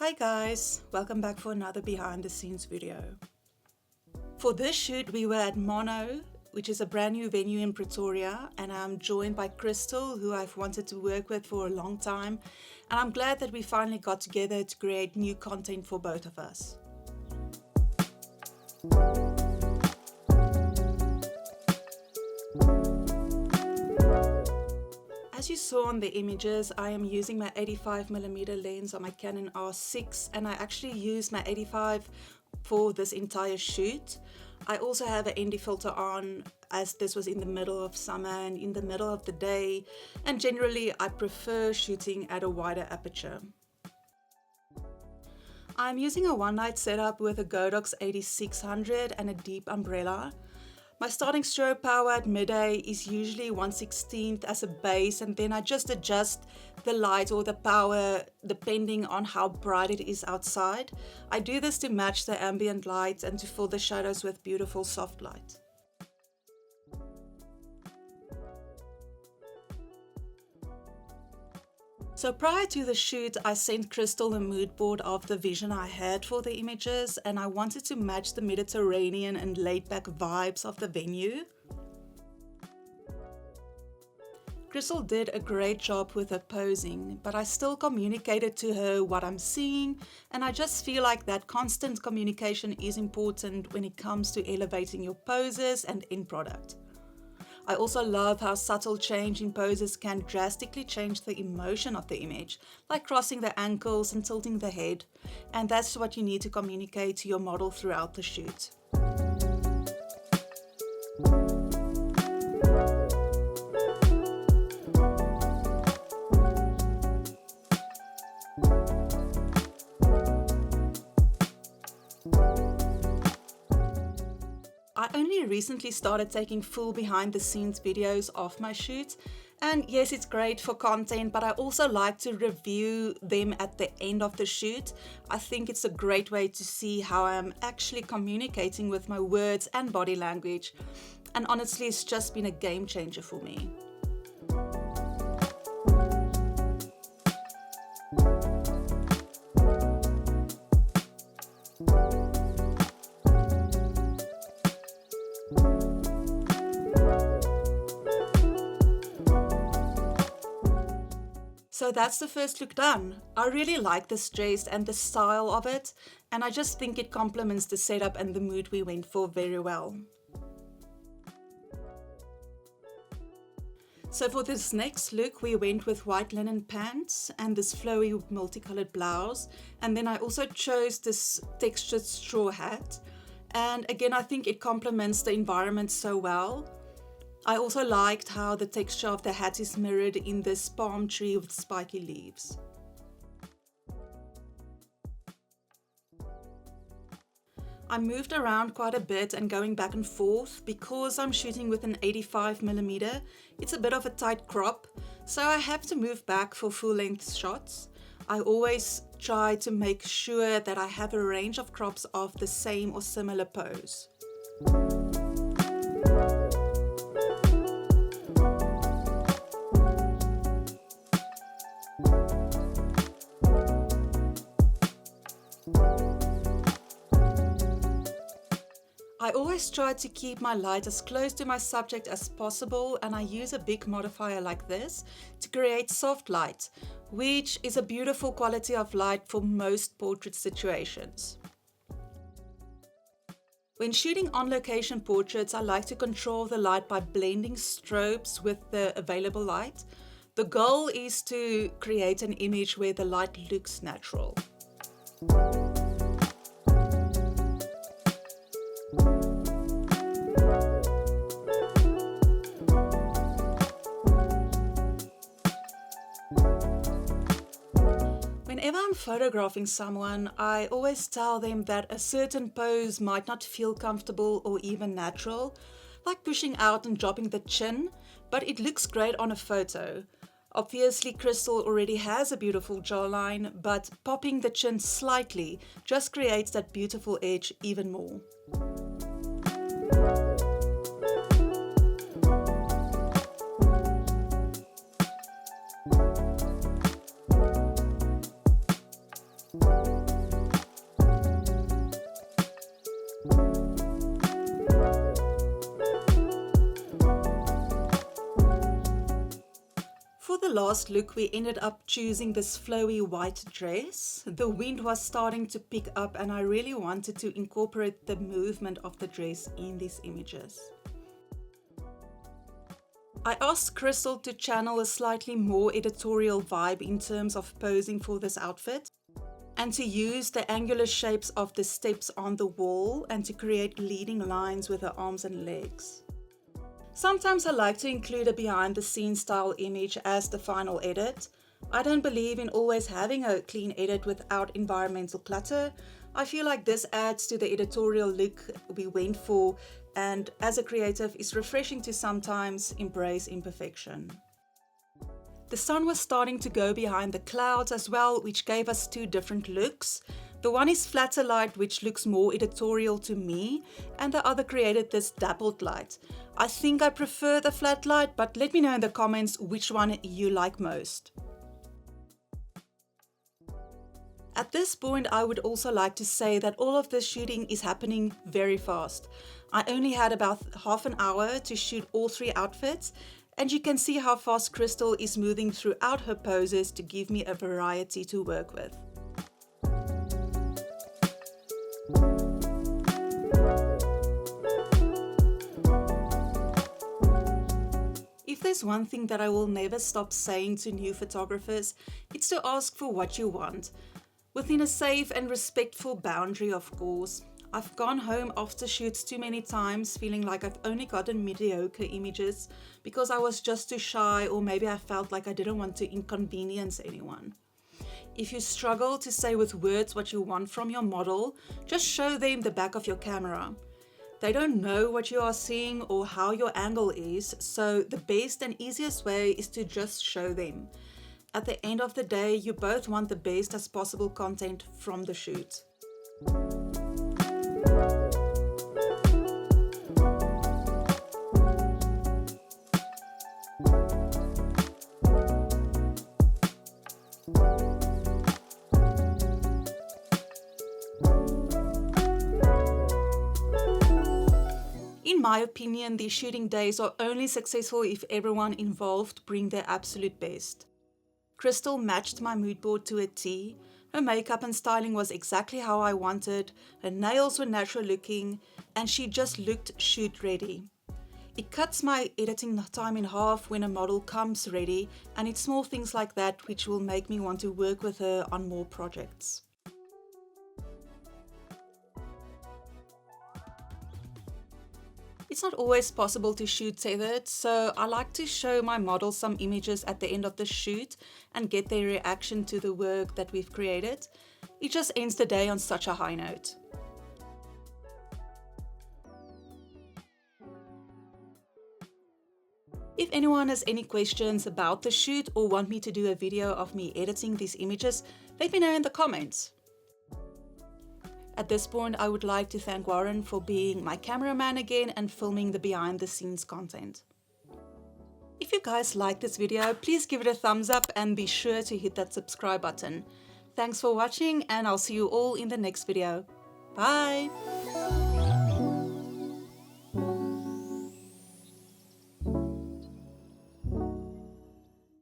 Hi guys, welcome back for another behind the scenes video. For this shoot we were at Mono, which is a brand new venue in Pretoria, and I'm joined by Crystal, who I've wanted to work with for a long time, and I'm glad that we finally got together to create new content for both of us. As you saw on the images, I am using my 85mm lens on my Canon R6, and I actually used my 85 for this entire shoot. I also have an ND filter on, as this was in the middle of summer and in the middle of the day, and generally I prefer shooting at a wider aperture. I'm using a one-night setup with a Godox 8600 and a deep umbrella. My starting strobe power at midday is usually 1/16 as a base, and then I just adjust the light or the power depending on how bright it is outside. I do this to match the ambient light and to fill the shadows with beautiful soft light. So prior to the shoot, I sent Crystal a mood board of the vision I had for the images, and I wanted to match the Mediterranean and laid-back vibes of the venue. Crystal did a great job with her posing, but I still communicated to her what I'm seeing, and I just feel like that constant communication is important when it comes to elevating your poses and end product. I also love how subtle change in poses can drastically change the emotion of the image, like crossing the ankles and tilting the head, and that's what you need to communicate to your model throughout the shoot. I only recently started taking full behind the scenes videos of my shoots, and yes, it's great for content, but I also like to review them at the end of the shoot. I think it's a great way to see how I'm actually communicating with my words and body language, and honestly it's just been a game changer for me. So that's the first look done. I really like this dress and the style of it, and I just think it complements the setup and the mood we went for very well. So for this next look we went with white linen pants and this flowy multicolored blouse, and then I also chose this textured straw hat, and again I think it complements the environment so well. I also liked how the texture of the hat is mirrored in this palm tree with spiky leaves. I moved around quite a bit and going back and forth because I'm shooting with an 85mm. It's a bit of a tight crop, so I have to move back for full-length shots. I always try to make sure that I have a range of crops of the same or similar pose. I always try to keep my light as close to my subject as possible, and I use a big modifier like this to create soft light, which is a beautiful quality of light for most portrait situations. When shooting on-location portraits, I like to control the light by blending strobes with the available light. The goal is to create an image where the light looks natural. Whenever I'm photographing someone, I always tell them that a certain pose might not feel comfortable or even natural, like pushing out and dropping the chin, but it looks great on a photo. Obviously, Crystal already has a beautiful jawline, but popping the chin slightly just creates that beautiful edge even more. last look, we ended up choosing this flowy white dress. The wind was starting to pick up and I really wanted to incorporate the movement of the dress in these images. I asked Crystal to channel a slightly more editorial vibe in terms of posing for this outfit, and to use the angular shapes of the steps on the wall and to create leading lines with her arms and legs. Sometimes I like to include a behind the scenes style image as the final edit. I don't believe in always having a clean edit without environmental clutter. I feel like this adds to the editorial look we went for, and as a creative, it's refreshing to sometimes embrace imperfection. The sun was starting to go behind the clouds as well, which gave us two different looks. The one is flatter light, which looks more editorial to me, and the other created this dappled light. I think I prefer the flat light, but let me know in the comments which one you like most. At this point, I would also like to say that all of this shooting is happening very fast. I only had about half an hour to shoot all three outfits, and you can see how fast Crystal is moving throughout her poses to give me a variety to work with. If there's one thing that I will never stop saying to new photographers, it's to ask for what you want, within a safe and respectful boundary, of course. I've gone home after shoots too many times feeling like I've only gotten mediocre images because I was just too shy, or maybe I felt like I didn't want to inconvenience anyone. If you struggle to say with words what you want from your model, just show them the back of your camera. They don't know what you are seeing or how your angle is, so the best and easiest way is to just show them. At the end of the day, you both want the best as possible content from the shoot. In my opinion, these shooting days are only successful if everyone involved bring their absolute best. Crystal matched my mood board to a T. Her makeup and styling was exactly how I wanted, her nails were natural looking, and she just looked shoot ready. It cuts my editing time in half when a model comes ready, and it's small things like that which will make me want to work with her on more projects. It's not always possible to shoot tethered, so I like to show my models some images at the end of the shoot and get their reaction to the work that we've created. It just ends the day on such a high note. If anyone has any questions about the shoot or want me to do a video of me editing these images, let me know in the comments. At this point, I would like to thank Warren for being my cameraman again and filming the behind the scenes content. If you guys like this video, please give it a thumbs up and be sure to hit that subscribe button. Thanks for watching, and I'll see you all in the next video. Bye!